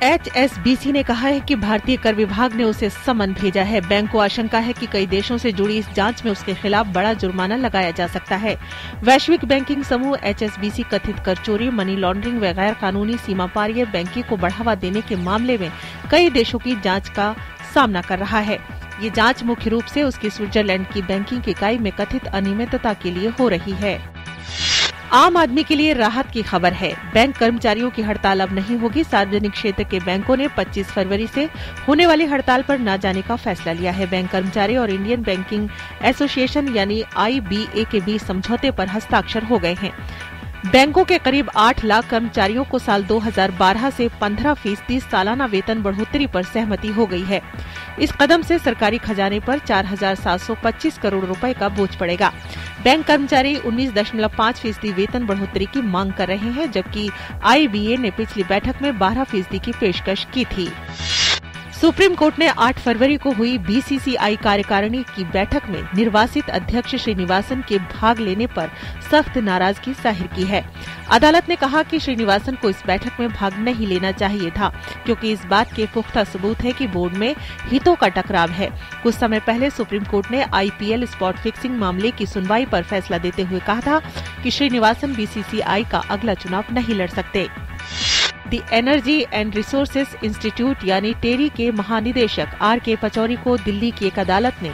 HSBC ने कहा है कि भारतीय कर विभाग ने उसे समन भेजा है। बैंक को आशंका है कि कई देशों से जुड़ी इस जांच में उसके खिलाफ बड़ा जुर्माना लगाया जा सकता है। वैश्विक बैंकिंग समूह HSBC कथित कर चोरी, मनी लॉन्ड्रिंग व गैर कानूनी सीमा पारीय बैंकिंग को बढ़ावा देने के मामले में कई देशों की जांच का सामना कर रहा है। ये जांच मुख्य रूप से उसकी स्विट्जरलैंड की बैंकिंग इकाई में कथित अनियमितता के लिए हो रही है। आम आदमी के लिए राहत की खबर है। बैंक कर्मचारियों की हड़ताल अब नहीं होगी। सार्वजनिक क्षेत्र के बैंकों ने 25 फरवरी से होने वाली हड़ताल पर न जाने का फैसला लिया है। बैंक कर्मचारी और इंडियन बैंकिंग एसोसिएशन यानी IBA के बीच समझौते पर हस्ताक्षर हो गए हैं। बैंकों के करीब 8 लाख कर्मचारियों को साल 2012 से 15% सालाना वेतन बढ़ोतरी पर सहमति हो गई है। इस कदम से सरकारी खजाने पर 4,725 करोड़ रुपए का बोझ पड़ेगा। बैंक कर्मचारी 19.5% वेतन बढ़ोतरी की मांग कर रहे हैं, जबकि IBA ने पिछली बैठक में 12% की पेशकश की थी। सुप्रीम कोर्ट ने 8 फरवरी को हुई BCCI कार्यकारिणी की बैठक में निर्वासित अध्यक्ष श्रीनिवासन के भाग लेने पर सख्त नाराजगी जाहिर की है। अदालत ने कहा कि श्रीनिवासन को इस बैठक में भाग नहीं लेना चाहिए था, क्योंकि इस बात के पुख्ता सबूत है कि बोर्ड में हितों का टकराव है। कुछ समय पहले सुप्रीम कोर्ट ने IPL स्पॉट फिक्सिंग मामले की सुनवाई पर फैसला देते हुए कहा था कि श्रीनिवासन BCCI का अगला चुनाव नहीं लड़ सकते। The energy and resources institute यानी टेरी के महानिदेशक RK पचौरी को दिल्ली की एक अदालत ने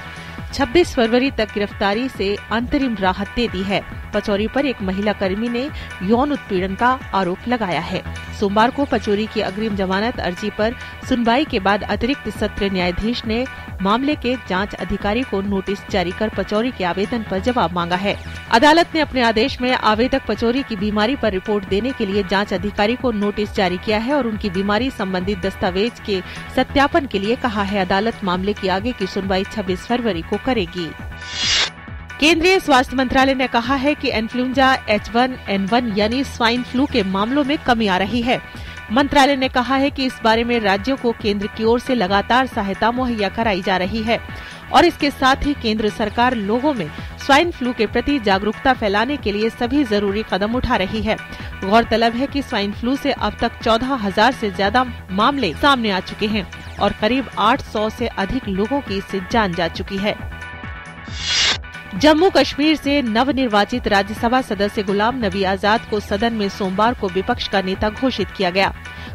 26 फरवरी तक गिरफ्तारी से अंतरिम राहत दे दी है। पचौरी पर एक महिला कर्मी ने यौन उत्पीड़न का आरोप लगाया है। सोमवार को पचौरी की अग्रिम जमानत अर्जी पर सुनवाई के बाद अतिरिक्त सत्र न्यायाधीश ने मामले के जांच अधिकारी को नोटिस जारी कर पचौरी के आवेदन पर जवाब मांगा है। अदालत ने अपने आदेश में आवेदक पचौरी की बीमारी पर रिपोर्ट देने के लिए जांच अधिकारी को नोटिस जारी किया है और उनकी बीमारी संबंधित दस्तावेज के सत्यापन के लिए कहा है। अदालत मामले की आगे की सुनवाई 26 फरवरी को करेगी। केंद्रीय स्वास्थ्य मंत्रालय ने कहा है कि इन्फ्लुएंजा H1N1 यानी स्वाइन फ्लू के मामलों में कमी आ रही है। मंत्रालय ने कहा है कि इस बारे में राज्यों को केंद्र की ओर से लगातार सहायता मुहैया कराई जा रही है और इसके साथ ही केंद्र सरकार लोगों में स्वाइन फ्लू के प्रति जागरूकता फैलाने के लिए सभी जरूरी कदम उठा रही है। गौरतलब है कि स्वाइन फ्लू से अब तक 14,000 से ज्यादा मामले सामने आ चुके हैं और करीब 800 से अधिक लोगों की इससे जान जा चुकी है। जम्मू कश्मीर से नवनिर्वाचित राज्यसभा सदस्य गुलाम नबी आजाद को सदन में सोमवार को विपक्ष का नेता घोषित किया गया।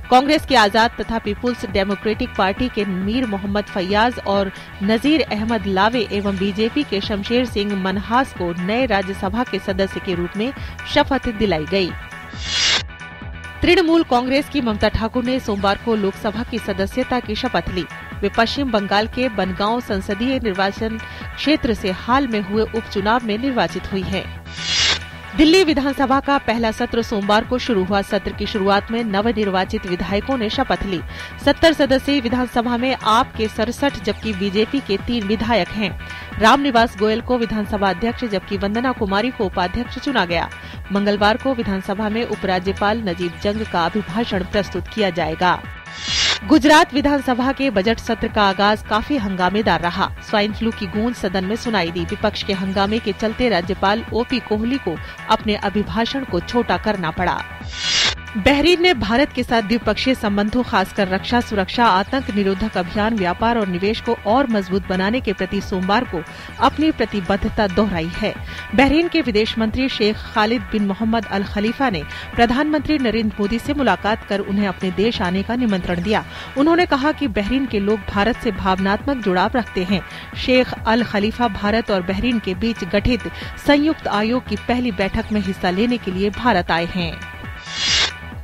कांग्रेस के आजाद तथा पीपुल्स डेमोक्रेटिक पार्टी के मीर मोहम्मद फैयाज और नजीर अहमद लावे एवं बीजेपी के शमशेर सिंह मनहास को नए राज्यसभा के सदस्य के रूप में शपथ दिलाई गई। तृणमूल कांग्रेस की ममता ठाकुर ने सोमवार को लोकसभा की सदस्यता की शपथ ली। वे पश्चिम बंगाल के बनगांव संसदीय निर्वाचन क्षेत्र से हाल में हुए उपचुनाव में निर्वाचित हुई हैं। दिल्ली विधानसभा का पहला सत्र सोमवार को शुरू हुआ। सत्र की शुरुआत में नवनिर्वाचित विधायकों ने शपथ ली। 70 सदस्यीय विधानसभा में आप के 67 जबकि बीजेपी के 3 विधायक हैं। रामनिवास गोयल को विधानसभा अध्यक्ष जबकि वंदना कुमारी को उपाध्यक्ष चुना गया। मंगलवार को विधानसभा में उपराज्यपाल नजीब जंग का अभिभाषण प्रस्तुत किया जाएगा। गुजरात विधानसभा के बजट सत्र का आगाज काफी हंगामेदार रहा। स्वाइन फ्लू की गूंज सदन में सुनाई दी। विपक्ष के हंगामे के चलते राज्यपाल OP कोहली को अपने अभिभाषण को छोटा करना पड़ा। बहरीन ने भारत के साथ द्विपक्षीय संबंधों खासकर रक्षा, सुरक्षा, आतंक निरोधक अभियान, व्यापार और निवेश को और मजबूत बनाने के प्रति सोमवार को अपनी प्रतिबद्धता दोहराई है। बहरीन के विदेश मंत्री शेख खालिद बिन मोहम्मद अल खलीफा ने प्रधानमंत्री नरेंद्र मोदी से मुलाकात कर उन्हें अपने देश आने का निमंत्रण दिया। उन्होंने कहा कि बहरीन के लोग भारत से भावनात्मक जुड़ाव रखते हैं। शेख अल खलीफा भारत और बहरीन के बीच गठित संयुक्त आयोग की पहली बैठक में हिस्सा लेने के लिए भारत आए हैं।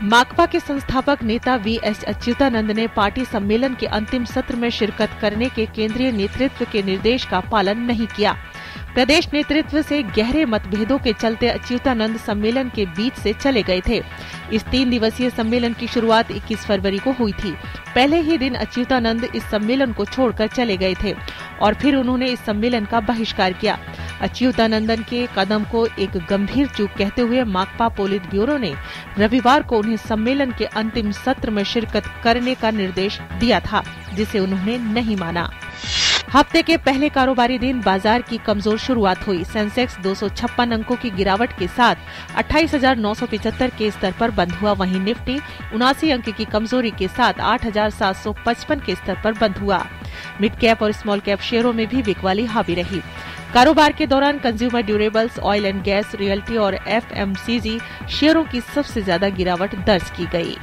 माकपा के संस्थापक नेता VS अच्युतानंद ने पार्टी सम्मेलन के अंतिम सत्र में शिरकत करने के केंद्रीय नेतृत्व के निर्देश का पालन नहीं किया। प्रदेश नेतृत्व से गहरे मतभेदों के चलते अच्युतानंद सम्मेलन के बीच से चले गए थे। इस 3 दिवसीय सम्मेलन की शुरुआत 21 फरवरी को हुई थी। पहले ही दिन अच्युतानंद इस सम्मेलन को छोड़कर चले गए थे और फिर उन्होंने इस सम्मेलन का बहिष्कार किया। अच्युतानंदन के कदम को एक गंभीर चूक कहते हुए माकपा पोलित ब्यूरो ने रविवार को उन्हें सम्मेलन के अंतिम सत्र में शिरकत करने का निर्देश दिया था, जिसे उन्होंने नहीं माना। हफ्ते के पहले कारोबारी दिन बाजार की कमजोर शुरुआत हुई। सेंसेक्स 256 अंकों की गिरावट के साथ 28,975 के स्तर पर बंद हुआ। वहीं निफ्टी 79 अंक की कमजोरी के साथ 8,755 के स्तर पर बंद हुआ। मिड कैप और स्मॉल कैप शेयरों में भी बिकवाली हावी रही। कारोबार के दौरान consumer durables, oil and gas, realty और FMCG शेयरों की सबसे ज्यादा गिरावट दर्ज की गई।